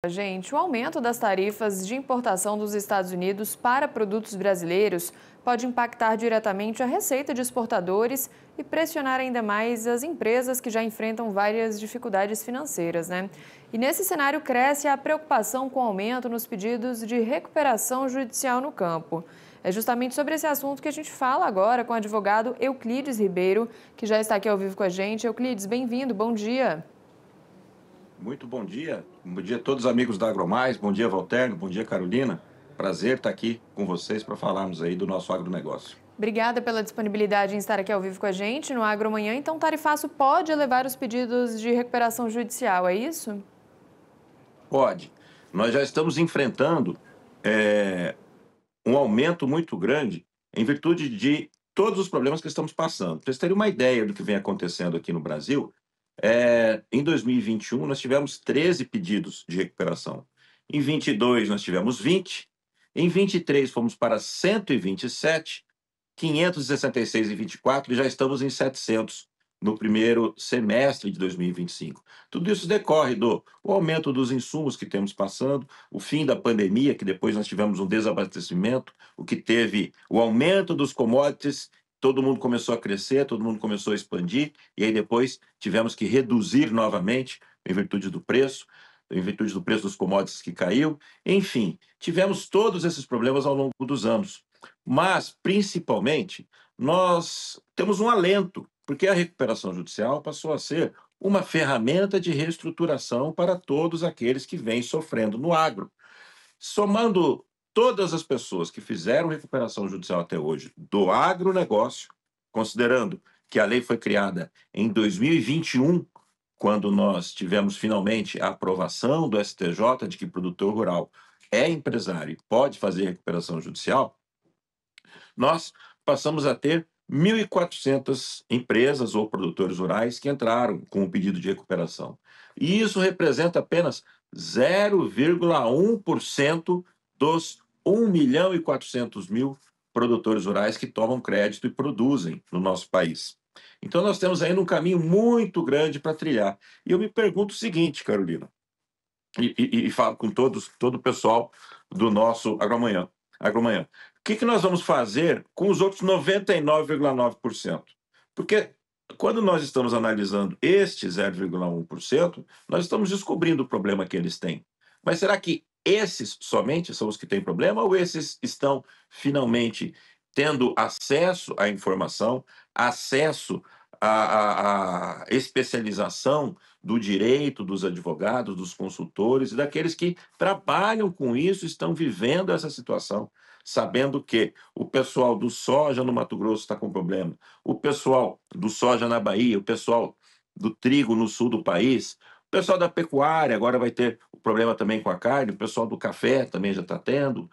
Gente, o aumento das tarifas de importação dos Estados Unidos para produtos brasileiros pode impactar diretamente a receita de exportadores e pressionar ainda mais as empresas que já enfrentam várias dificuldades financeiras, né? E nesse cenário cresce a preocupação com o aumento nos pedidos de recuperação judicial no campo. É justamente sobre esse assunto que a gente fala agora com o advogado Euclides Ribeiro, que já está aqui ao vivo com a gente. Euclides, bem-vindo, bom dia. Muito bom dia. Bom dia a todos os amigos da AgroMais. Bom dia, Valterno. Bom dia, Carolina. Prazer estar aqui com vocês para falarmos aí do nosso agronegócio. Obrigada pela disponibilidade em estar aqui ao vivo com a gente no Agromanhã. Então, o tarifaço pode elevar os pedidos de recuperação judicial, é isso? Pode. Nós já estamos enfrentando um aumento muito grande em virtude de todos os problemas que estamos passando. Para vocês terem uma ideia do que vem acontecendo aqui no Brasil, em 2021 nós tivemos 13 pedidos de recuperação. Em 22 nós tivemos 20. Em 23 fomos para 127. 566 em 24 e já estamos em 700 no primeiro semestre de 2025. Tudo isso decorre do o aumento dos insumos que temos passando, o fim da pandemia, que depois nós tivemos um desabastecimento, o que teve o aumento dos commodities, todo mundo começou a crescer, todo mundo começou a expandir, e aí depois tivemos que reduzir novamente em virtude do preço, em virtude do preço dos commodities que caiu. Enfim, tivemos todos esses problemas ao longo dos anos. Mas, principalmente, nós temos um alento, porque a recuperação judicial passou a ser uma ferramenta de reestruturação para todos aqueles que vêm sofrendo no agro. Somando todas as pessoas que fizeram recuperação judicial até hoje do agronegócio, considerando que a lei foi criada em 2021, quando nós tivemos finalmente a aprovação do STJ de que produtor rural é empresário e pode fazer recuperação judicial, nós passamos a ter 1.400 empresas ou produtores rurais que entraram com o pedido de recuperação. E isso representa apenas 0,1% dos 1.400.000 produtores rurais que tomam crédito e produzem no nosso país. Então, nós temos ainda um caminho muito grande para trilhar. E eu me pergunto o seguinte, Carolina, e falo com todo o pessoal do nosso Agromanhã. O que nós vamos fazer com os outros 99,9%? Porque quando nós estamos analisando este 0,1%, nós estamos descobrindo o problema que eles têm. Mas será que esses somente são os que têm problema ou esses estão finalmente tendo acesso à informação, acesso à especialização do direito, dos advogados, dos consultores e daqueles que trabalham com isso, estão vivendo essa situação, sabendo que o pessoal do soja no Mato Grosso está com problema, o pessoal do soja na Bahia, o pessoal do trigo no sul do país, o pessoal da pecuária agora vai ter o problema também com a carne, o pessoal do café também já está tendo,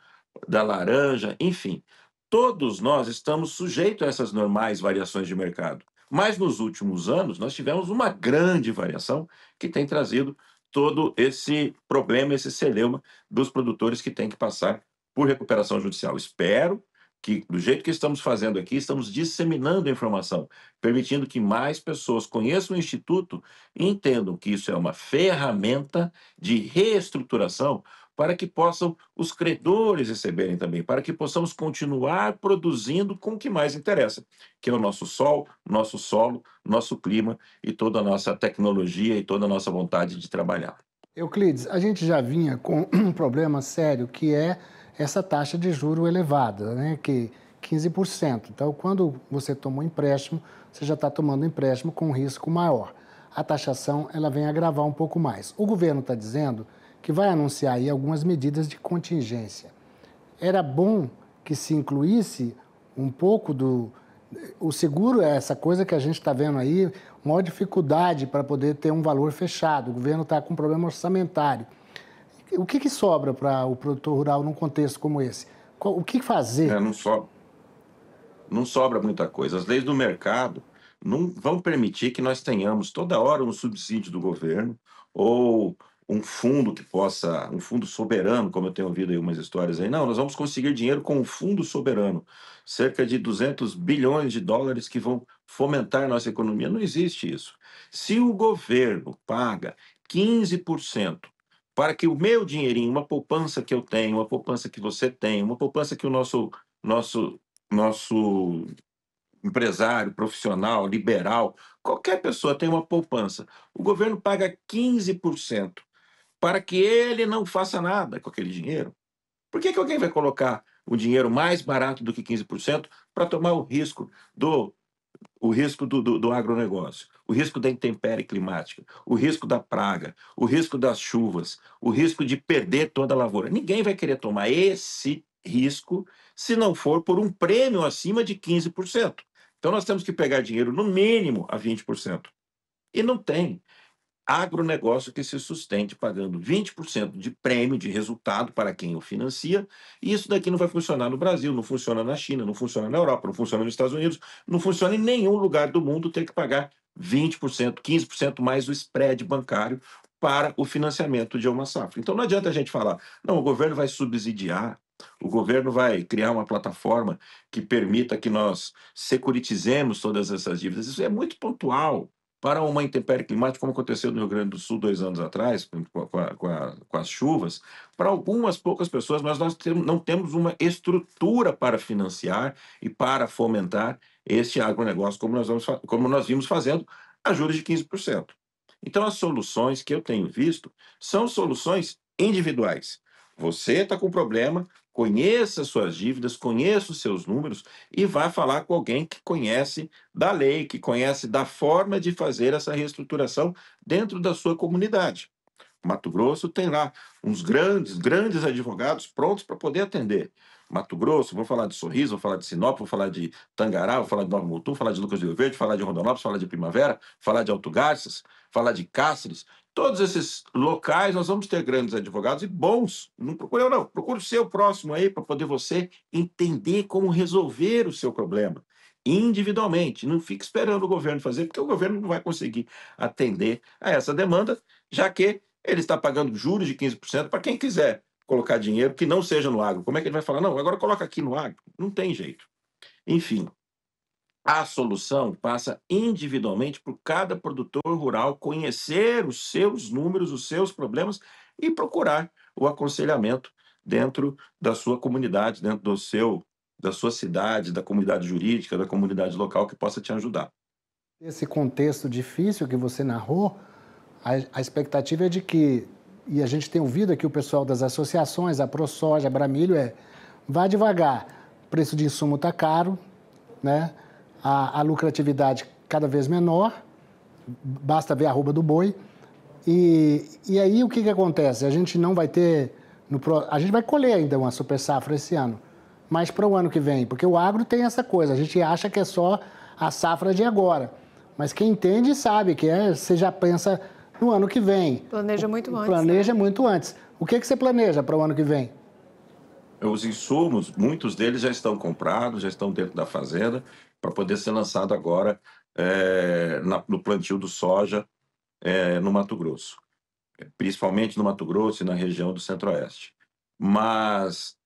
da laranja, enfim. Todos nós estamos sujeitos a essas normais variações de mercado. Mas nos últimos anos, nós tivemos uma grande variação que tem trazido todo esse problema, esse celeuma dos produtores que têm que passar por recuperação judicial. Espero que, do jeito que estamos fazendo aqui, estamos disseminando a informação, permitindo que mais pessoas conheçam o Instituto e entendam que isso é uma ferramenta de reestruturação para que possam os credores receberem também, para que possamos continuar produzindo com o que mais interessa, que é o nosso sol, nosso solo, nosso clima e toda a nossa tecnologia e toda a nossa vontade de trabalhar. Euclides, a gente já vinha com um problema sério que é essa taxa de juro elevada, né? Que 15%. Então, quando você toma um empréstimo, você já está tomando um empréstimo com um risco maior. A taxação ela vem agravar um pouco mais. O governo está dizendo que vai anunciar aí algumas medidas de contingência. Era bom que se incluísse um pouco do... O seguro é essa coisa que a gente está vendo aí, maior dificuldade para poder ter um valor fechado. O governo está com um problema orçamentário. O que sobra para o produtor rural num contexto como esse? O que fazer? Não sobra muita coisa. As leis do mercado não vão permitir que nós tenhamos toda hora um subsídio do governo ou um fundo que possa, um fundo soberano, como eu tenho ouvido aí umas histórias aí. Não, nós vamos conseguir dinheiro com um fundo soberano, cerca de 200 bilhões de dólares que vão fomentar nossa economia. Não existe isso. Se o governo paga 15% para que o meu dinheirinho, uma poupança que eu tenho, uma poupança que você tem, uma poupança que o nosso empresário, profissional, liberal, qualquer pessoa tem uma poupança. O governo paga 15% para que ele não faça nada com aquele dinheiro. Por que alguém vai colocar o dinheiro mais barato do que 15% para tomar o risco do agronegócio, o risco da intempérie climática, o risco da praga, o risco das chuvas, o risco de perder toda a lavoura? Ninguém vai querer tomar esse risco se não for por um prêmio acima de 15%. Então nós temos que pegar dinheiro no mínimo a 20%. E não tem agronegócio que se sustente pagando 20% de prêmio de resultado para quem o financia, e isso daqui não vai funcionar no Brasil, não funciona na China, não funciona na Europa, não funciona nos Estados Unidos, não funciona em nenhum lugar do mundo ter que pagar 20%, 15% mais o spread bancário para o financiamento de uma safra. Então não adianta a gente falar, não, o governo vai subsidiar, o governo vai criar uma plataforma que permita que nós securitizemos todas essas dívidas. Isso é muito pontual para uma intempérie climática, como aconteceu no Rio Grande do Sul 2 anos atrás, com as chuvas, para algumas poucas pessoas, mas nós não temos uma estrutura para financiar e para fomentar este agronegócio, como nós vimos fazendo a juros de 15%. Então, as soluções que eu tenho visto são soluções individuais. Você está com problema, conheça suas dívidas, conheça os seus números e vá falar com alguém que conhece da lei, que conhece da forma de fazer essa reestruturação dentro da sua comunidade. Mato Grosso tem lá uns grandes advogados prontos para poder atender. Mato Grosso, vou falar de Sorriso, vou falar de Sinop, vou falar de Tangará, vou falar de Nova Mutum, vou falar de Lucas do Rio Verde, falar de Rondonópolis, falar de Primavera, falar de Alto Garças, falar de Cáceres. Todos esses locais nós vamos ter grandes advogados e bons. Não procure eu, não. Procure o seu próximo aí para poder você entender como resolver o seu problema individualmente. Não fique esperando o governo fazer, porque o governo não vai conseguir atender a essa demanda, já que ele está pagando juros de 15% para quem quiser colocar dinheiro que não seja no agro. Como é que ele vai falar? Não, agora coloca aqui no agro. Não tem jeito. Enfim, a solução passa individualmente por cada produtor rural conhecer os seus números, os seus problemas e procurar o aconselhamento dentro da sua comunidade, dentro da sua cidade, da comunidade jurídica, da comunidade local que possa te ajudar. Esse contexto difícil que você narrou, a expectativa é de que, e a gente tem ouvido aqui o pessoal das associações, a ProSoja, a Bramilho, vá devagar, o preço de insumo está caro, né? A lucratividade cada vez menor, basta ver a arroba do boi, e aí o que acontece? A gente não vai ter, a gente vai colher ainda uma super safra esse ano, mas para o ano que vem, porque o agro tem essa coisa, a gente acha que é só a safra de agora, mas quem entende sabe que você já pensa no ano que vem. Planeja muito antes. Planeja muito antes. O que você planeja para o ano que vem? Os insumos, muitos deles já estão comprados, já estão dentro da fazenda, para poder ser lançado agora no plantio do soja no Mato Grosso, principalmente no Mato Grosso e na região do Centro-Oeste. Mas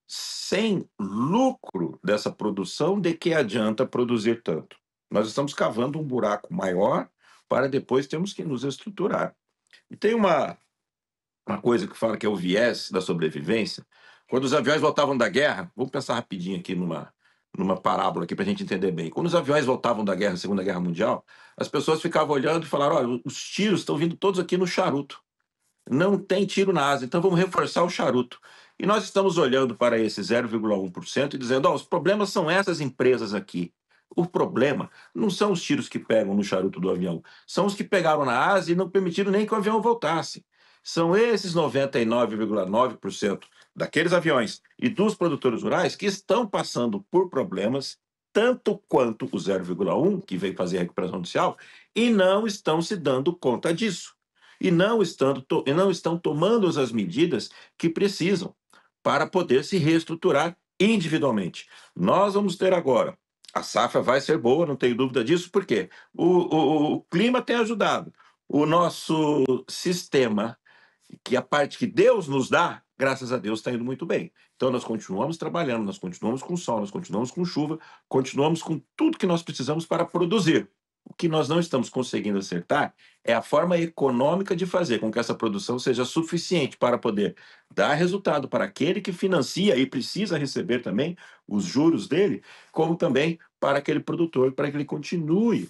sem lucro dessa produção, de que adianta produzir tanto? Nós estamos cavando um buraco maior para depois termos que nos estruturar. E tem uma coisa que fala que é o viés da sobrevivência. Quando os aviões voltavam da guerra, vamos pensar rapidinho aqui numa parábola aqui para a gente entender bem. Quando os aviões voltavam da guerra, Segunda Guerra Mundial, as pessoas ficavam olhando e falaram: olha, os tiros estão vindo todos aqui no charuto. Não tem tiro na asa, então vamos reforçar o charuto. E nós estamos olhando para esse 0,1% e dizendo: os problemas são essas empresas aqui. O problema não são os tiros que pegam no charuto do avião, são os que pegaram na asa e não permitiram nem que o avião voltasse. São esses 99,9% daqueles aviões e dos produtores rurais que estão passando por problemas, tanto quanto o 0,1%, que veio fazer a recuperação judicial, e não estão se dando conta disso. E não estão tomando as medidas que precisam para poder se reestruturar individualmente. Nós vamos ter agora, a safra vai ser boa, não tenho dúvida disso, porque o clima tem ajudado. O nosso sistema, que a parte que Deus nos dá, graças a Deus, está indo muito bem. Então, nós continuamos trabalhando, nós continuamos com sol, nós continuamos com chuva, continuamos com tudo que nós precisamos para produzir. O que nós não estamos conseguindo acertar é a forma econômica de fazer com que essa produção seja suficiente para poder dar resultado para aquele que financia e precisa receber também os juros dele, como também para aquele produtor, para que ele continue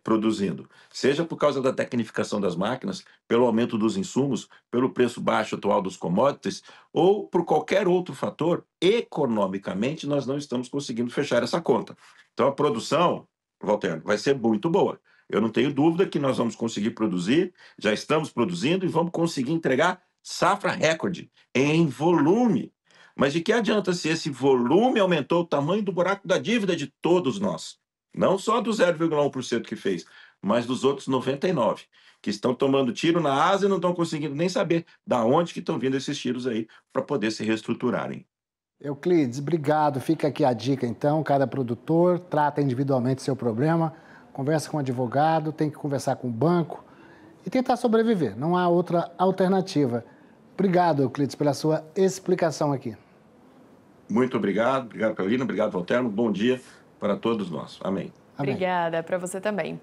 produzindo. Seja por causa da tecnificação das máquinas, pelo aumento dos insumos, pelo preço baixo atual dos commodities, ou por qualquer outro fator, economicamente nós não estamos conseguindo fechar essa conta. Então a produção, Walter, vai ser muito boa. Eu não tenho dúvida que nós vamos conseguir produzir, já estamos produzindo e vamos conseguir entregar safra recorde em volume. Mas de que adianta se esse volume aumentou o tamanho do buraco da dívida de todos nós? Não só do 0,1% que fez, mas dos outros 99%, que estão tomando tiro na asa e não estão conseguindo nem saber da onde que estão vindo esses tiros aí para poder se reestruturarem. Euclides, obrigado. Fica aqui a dica, então. Cada produtor trata individualmente seu problema, conversa com o advogado, tem que conversar com o banco e tentar sobreviver. Não há outra alternativa. Obrigado, Euclides, pela sua explicação aqui. Muito obrigado. Obrigado, Carolina. Obrigado, Walter. Bom dia para todos nós. Amém. Amém. Obrigada, para você também.